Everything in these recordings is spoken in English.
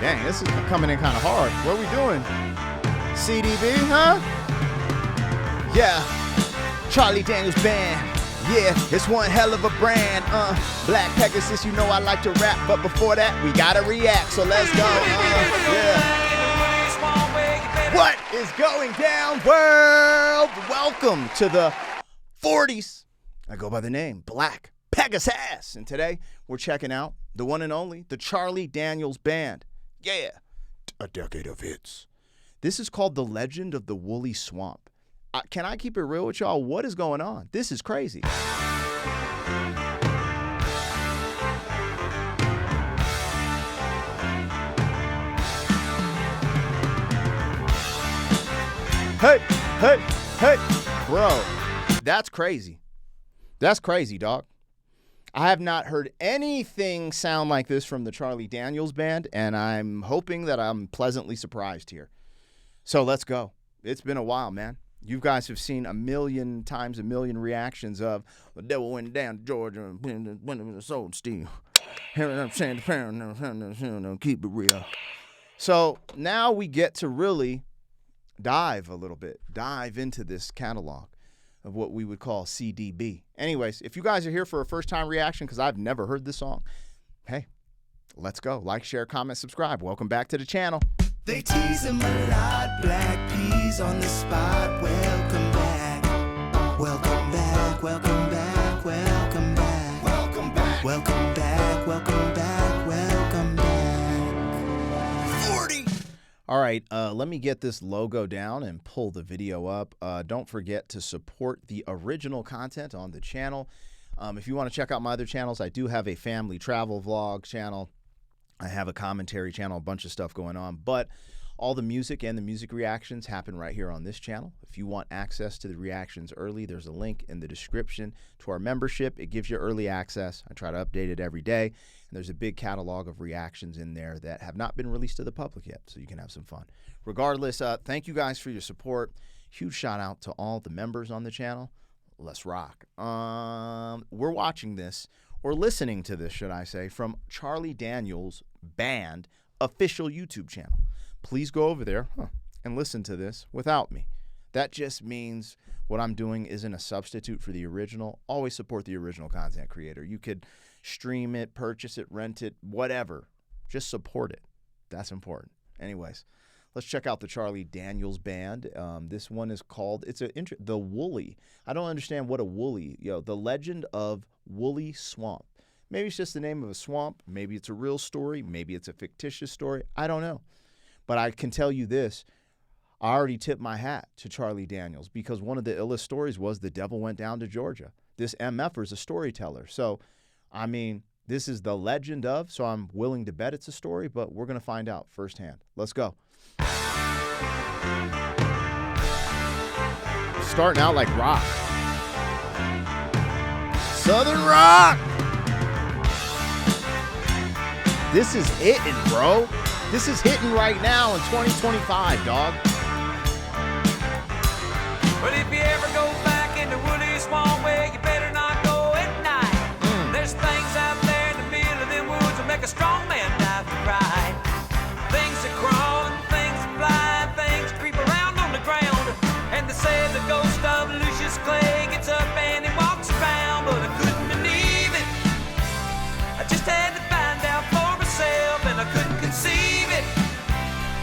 Dang, this is coming in kind of hard. What are we doing? CDB, huh? Yeah. Charlie Daniels Band. Yeah, it's one hell of a brand. Black Pegasus, you know I like to rap, but before that, we gotta react. So let's go. Yeah. What is going down, world? Welcome to the 40s. I go by the name Black Pegasus, and today we're checking out the one and only, the Charlie Daniels Band. Yeah, a decade of hits. This is called The Legend of the Wooley Swamp. Can I keep it real with y'all? What is going on? This is crazy. Hey, hey, hey. Bro, that's crazy. That's crazy, dog. I have not heard anything sound like this from the Charlie Daniels Band, and I'm hoping that I'm pleasantly surprised here. So let's go. It's been a while, man. You guys have seen a million reactions of the devil went down to Georgia and went to the sold steel. Keep it real. So now we get to really dive a little bit, dive into this catalog of what we would call CDB. Anyways, if you guys are here for a first-time reaction, because I've never heard this song, hey, let's go. Like, share, comment, subscribe. Welcome back to the channel. They tease him a lot, black peas on the spot. Welcome back, welcome back, welcome back, welcome back, welcome back, welcome back, welcome back, welcome back. 40. All right, let me get this logo down and pull the video up. Don't forget to support the original content on the channel. If you want to check out my other channels, I do have a family travel vlog channel. I have a commentary channel, a bunch of stuff going on, but all the music and the music reactions happen right here on this channel. If you want access to the reactions early, there's a link in the description to our membership. It gives you early access. I try to update it every day, and there's a big catalog of reactions in there that have not been released to the public yet, so you can have some fun. Regardless, thank you guys for your support. Huge shout out to all the members on the channel. Let's rock. We're watching this, or listening to this, should I say, from Charlie Daniels Band official YouTube channel. Please go over there and listen to this without me. That just means what I'm doing isn't a substitute for the original. Always support the original content creator. You could stream it, purchase it, rent it, whatever. Just support it. That's important. Anyways, let's check out the Charlie Daniels Band. This one is called, the Wooley. I don't understand what a Wooley, the Legend of Wooley Swamp. Maybe it's just the name of a swamp. Maybe it's a real story. Maybe it's a fictitious story. I don't know. But I can tell you this. I already tipped my hat to Charlie Daniels because one of the illest stories was the devil went down to Georgia. This MFer is a storyteller. So, I mean, this is the legend of, so I'm willing to bet it's a story, but we're going to find out firsthand. Let's go. Starting out like rock. Southern rock. This is hitting, bro. This is hitting right now in 2025, dog. Well, if you ever go back into Wooley Swamp, well, you better not go at night. There's things out there in the middle of them woods that make a strong man dive to ride. Things that crawl and things that fly and things that creep around on the ground. And they say the ghost of Lucius Clay gets up and he walks around, but I couldn't believe it. I just had to find out for myself, and I couldn't conceive it,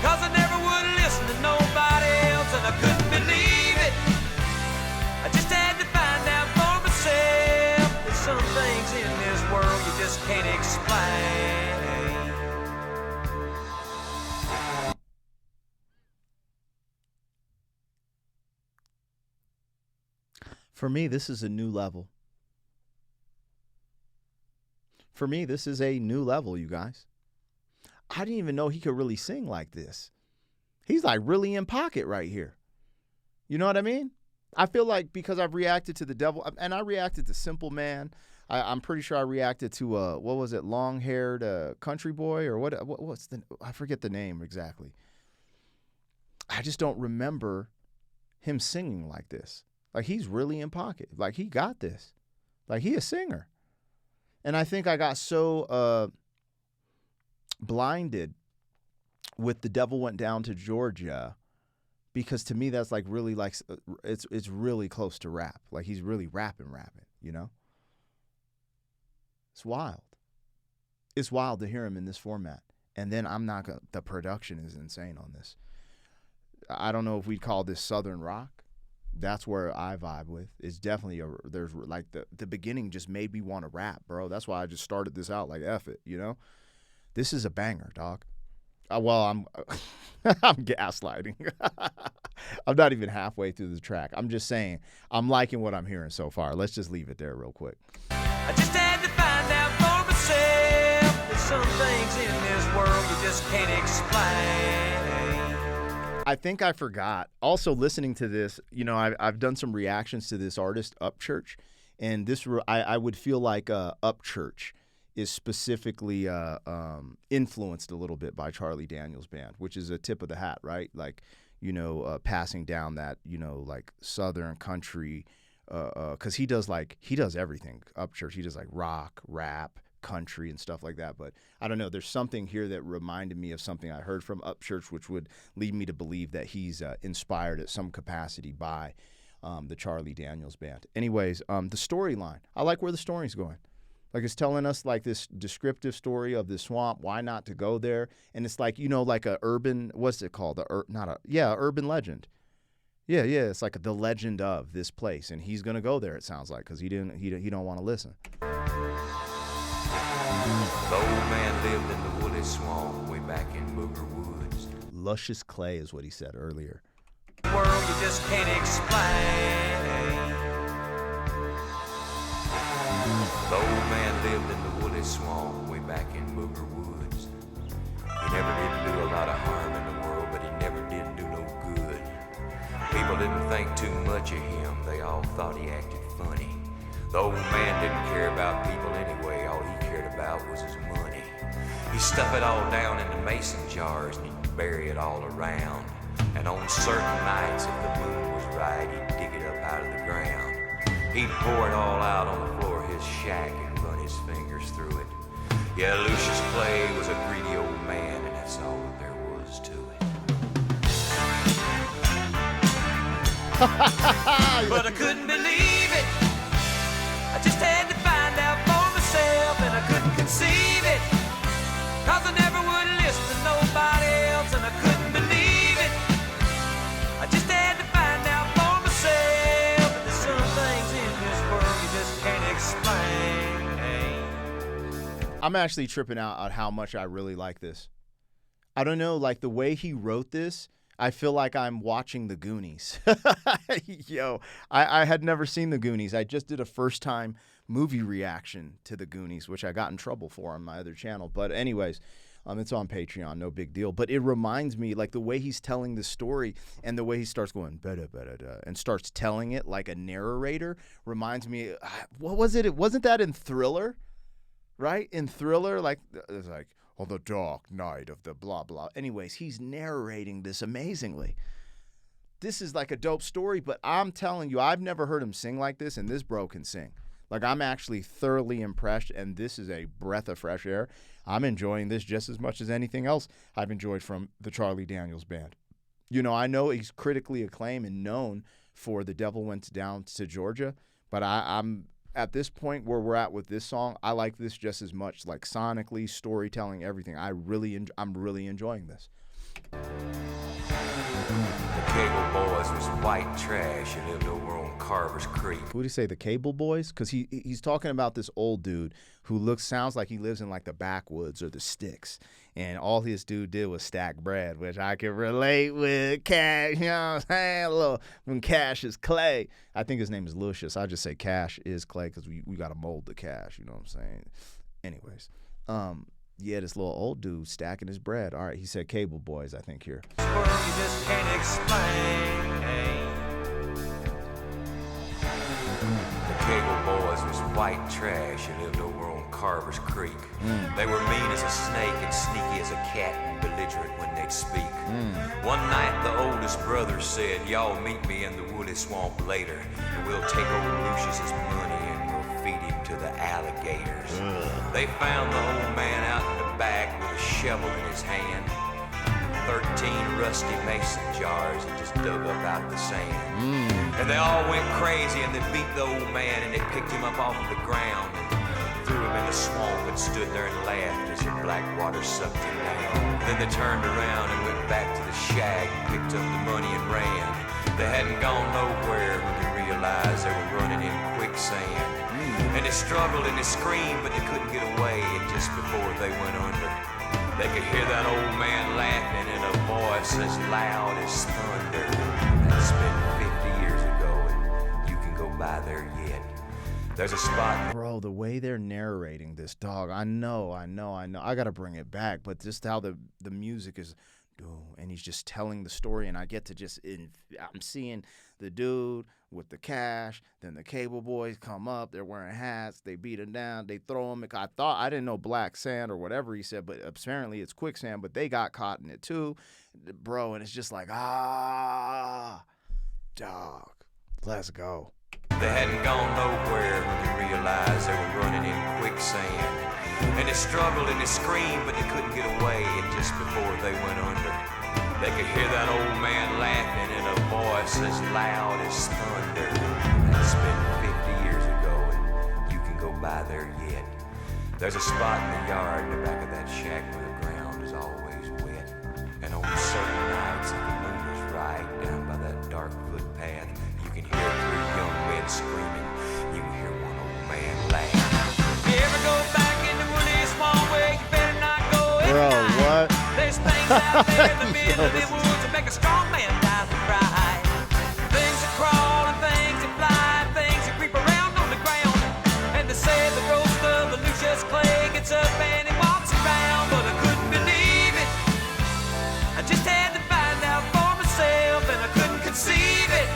'cause I never would listen to nobody else, and I couldn't believe it. I just had to find out for myself. There's some things in this world you just can't explain. For me, this is a new level. For me, this is a new level, you guys. I didn't even know he could really sing like this. He's like really in pocket right here. You know what I mean? I feel like because I've reacted to the devil, and I reacted to Simple Man. I'm pretty sure I reacted to, what was it, long-haired country boy, or what's the, I forget the name exactly. I just don't remember him singing like this. Like, he's really in pocket. Like, he got this. Like, he a singer. And I think I got so blinded with The Devil Went Down to Georgia, because to me that's like really like it's really close to rap. Like he's really rapping, you know? It's wild. It's wild to hear him in this format. And then the production is insane on this. I don't know if we'd call this Southern rock. That's where I vibe with. It's definitely there's like the beginning just made me want to rap, bro. That's why I just started this out like F it, you know? This is a banger, dog. Well, I'm gaslighting. I'm not even halfway through the track. I'm just saying I'm liking what I'm hearing so far. Let's just leave it there real quick. I just had to find out for myself. There's some things in this world you just can't explain. I think I forgot. Also, listening to this, you know, I've done some reactions to this artist, Upchurch, and this I would feel like Upchurch is specifically influenced a little bit by Charlie Daniels Band, which is a tip of the hat, right? Like, you know, passing down that, you know, like Southern country, because he does everything. Upchurch, he does like rock, rap, country, and stuff like that. But I don't know, there's something here that reminded me of something I heard from Upchurch, which would lead me to believe that he's inspired at some capacity by the Charlie Daniels Band. Anyways, the storyline, I like where the story's going. Like it's telling us like this descriptive story of the swamp, why not to go there. And it's like, you know, like a urban, what's it called? Urban legend. Yeah, it's like the legend of this place. And he's going to go there, it sounds like, because he don't want to listen. The old man lived in the woolly swamp way back in Booger Woods. Luscious clay is what he said earlier. The world you just can't explain. The old man lived in the woolly swamp way back in Booger Woods. He never did do a lot of harm in the world, but he never did do no good. People didn't think too much of him. They all thought he acted funny. The old man didn't care about people anyway. All he cared about was his money. He'd stuff it all down into mason jars and he'd bury it all around. And on certain nights, if the moon was right, he'd dig it up out of the ground. He'd pour it all out on the floor of his shack and run his fingers through it. Yeah, Lucius Clay was a greedy old man, and that's all that there was to it. But I couldn't believe it. I just had to find out for myself, and I couldn't conceive it. 'Cause I never would listen to nobody else, and I couldn't believe it. I just had to find out for myself. And there's some things in this world you just can't explain. I'm actually tripping out at how much I really like this. I don't know, like the way he wrote this, I feel like I'm watching The Goonies. Yo, I had never seen The Goonies. I just did a first-time movie reaction to The Goonies, which I got in trouble for on my other channel. But anyways, it's on Patreon, no big deal. But it reminds me, like the way he's telling the story and the way he starts going, and starts telling it like a narrator reminds me, what was it? It wasn't that in Thriller, right? In Thriller, like, it's like, on the dark night of the blah, blah. Anyways, he's narrating this amazingly. This is like a dope story, but I'm telling you, I've never heard him sing like this, and this bro can sing. Like, I'm actually thoroughly impressed, and this is a breath of fresh air. I'm enjoying this just as much as anything else I've enjoyed from the Charlie Daniels Band. You know, I know he's critically acclaimed and known for The Devil Went Down to Georgia, but I'm at this point where we're at with this song, I like this just as much, like sonically, storytelling, everything. I'm really enjoying this. The Cable Boys was white trash and lived over on Carver's Creek. What do you say, the Cable Boys? Because he's talking about this old dude who sounds like he lives in like the backwoods or the sticks, and all his dude did was stack bread, which I can relate with. Cash, you know what I'm saying? A little, when Cash is Clay. I think his name is Lucius. I just say Cash is Clay because we got to mold the cash, you know what I'm saying? Anyways, yeah, this little old dude stacking his bread. All right, he said Cable Boys, I think, here. This world you just can't explain. The Cable Boys was white trash and lived over on Carver's Creek. They were mean as a snake and sneaky as a cat and belligerent when they'd speak. One night the oldest brother said, "Y'all meet me in the woolly swamp later, and we'll take over Lucius's money and we'll feed him to the alligators." They found the old man out in the back with a shovel in his hand. 13 rusty mason jars he just dug up out of the sand. And they all went crazy and they beat the old man and they picked him up off of the ground and threw him in the swamp and stood there and laughed as the black water sucked him down. Then they turned around and went back to the shack and picked up the money and ran. They hadn't gone nowhere when they realized they were running in quicksand. And they struggled and they screamed, but they couldn't get away. And just before they went under, they could hear that old man laughing in a voice as loud as thunder. That's been 50 years ago, and you can go by there yet. There's a spot. Bro, the way they're narrating this, dog, I know. I got to bring it back, but just how the music is, and he's just telling the story, and I get to I'm seeing the dude with the cash, then the cable boys come up, they're wearing hats, they beat him down, they throw him. I didn't know black sand or whatever he said, but apparently it's quicksand, but they got caught in it too, bro, and it's just like, dog, let's go. They hadn't gone nowhere when they realized they were running in quicksand. And they struggled and they screamed, but they couldn't get away. And just before they went under, they could hear that old man laughing in a voice as loud as thunder. That's been 50 years ago, and you can go by there yet. There's a spot in the yard in the back of that shack where the ground is always wet. And on certain nights, if the moon is right, down by that dark footpath, you can hear 3 young men screaming. You can hear one old man laugh. If you ever go back in the Wooley swamp where you better not go at Bro, night. what? There's things out there in the middle of the woods that make a strong man die to cry. Things that crawl and things that fly, things that creep around on the ground. And they say the ghost of the Lucius Clay gets up and he walks around, but I couldn't believe it. I just had to find out for myself, and I couldn't conceive it.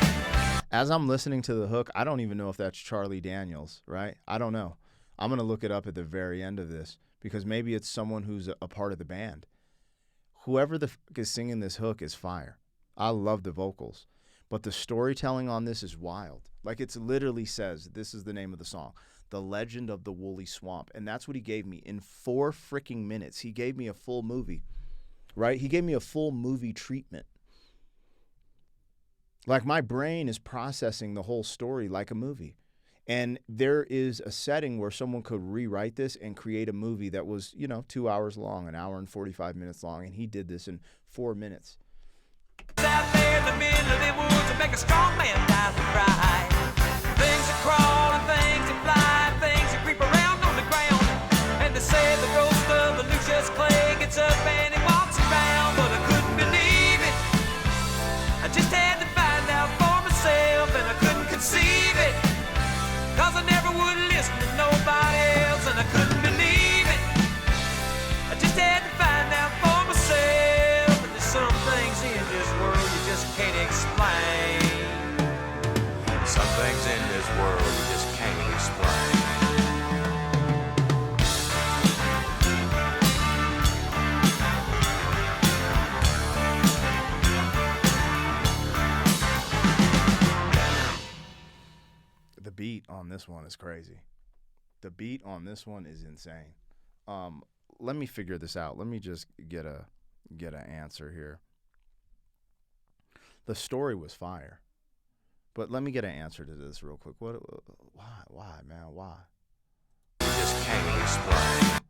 As I'm listening to the hook, I don't even know if that's Charlie Daniels, right? I don't know. I'm going to look it up at the very end of this because maybe it's someone who's a part of the band. Whoever the fuck is singing this hook is fire. I love the vocals. But the storytelling on this is wild. Like it literally says, this is the name of the song, The Legend of the Wooley Swamp. And that's what he gave me in 4 freaking minutes. He gave me a full movie, right? He gave me a full movie treatment. Like my brain is processing the whole story like a movie. And there is a setting where someone could rewrite this and create a movie that was, 2 hours long, 1 hour and 45 minutes long. And he did this in 4 minutes. Out there in the middle of the woods that make a strong man die to cry. Things that crawl and things that fly, things that creep around on the ground. And they say the ghost of the Lucius Clay gets up and he walks around, but I couldn't believe it. I just had to find out for myself, and I couldn't conceive it. Cause I never would listen to nobody else, and I couldn't believe it. I just had to find out for myself. And there's some things in this world you just can't explain. Some things in this world you just can't explain. The beat on this one is crazy. The beat on this one is insane. Let me figure this out. Let me just get an answer here. The story was fire, but let me get an answer to this real quick. Why, man? Why? You just can't explain.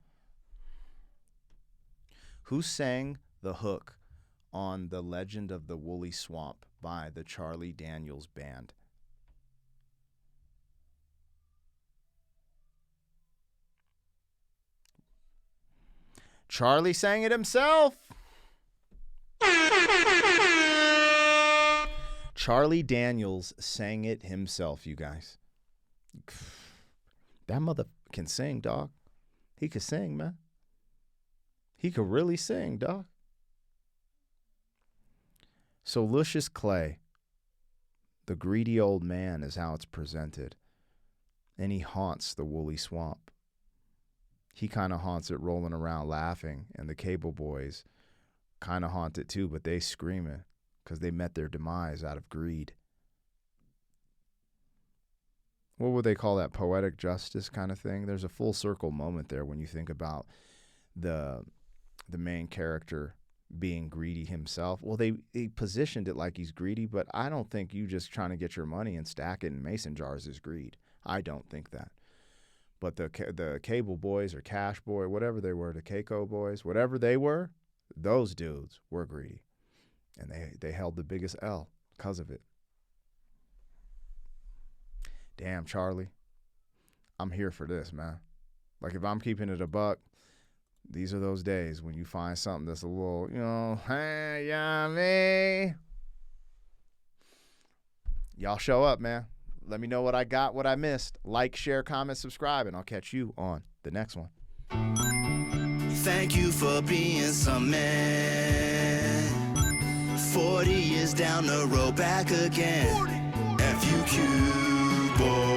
Who sang the hook on The Legend of the Wooley Swamp by the Charlie Daniels Band? Charlie sang it himself. Charlie Daniels sang it himself, you guys. That mother can sing, dog. He could sing, man. He could really sing, dog. So Lucius Clay, the greedy old man, is how it's presented. And he haunts the Wooley Swamp. He kind of haunts it rolling around laughing, and the cable boys kind of haunt it too, but they screaming because they met their demise out of greed. What would they call that? Poetic justice kind of thing? There's a full circle moment there when you think about the main character being greedy himself. Well, they positioned it like he's greedy, but I don't think you just trying to get your money and stack it in mason jars is greed. I don't think that. But the cable boys or cash boy, whatever they were, the Keiko boys, whatever they were, those dudes were greedy. And they held the biggest L because of it. Damn, Charlie. I'm here for this, man. Like, if I'm keeping it a buck, these are those days when you find something that's a little, hey, yeah, me. Y'all show up, man. Let me know what I got, what I missed. Like, share, comment, subscribe, and I'll catch you on the next one. Thank you for being some man. 40 years down the road, back again. FUQ, boy.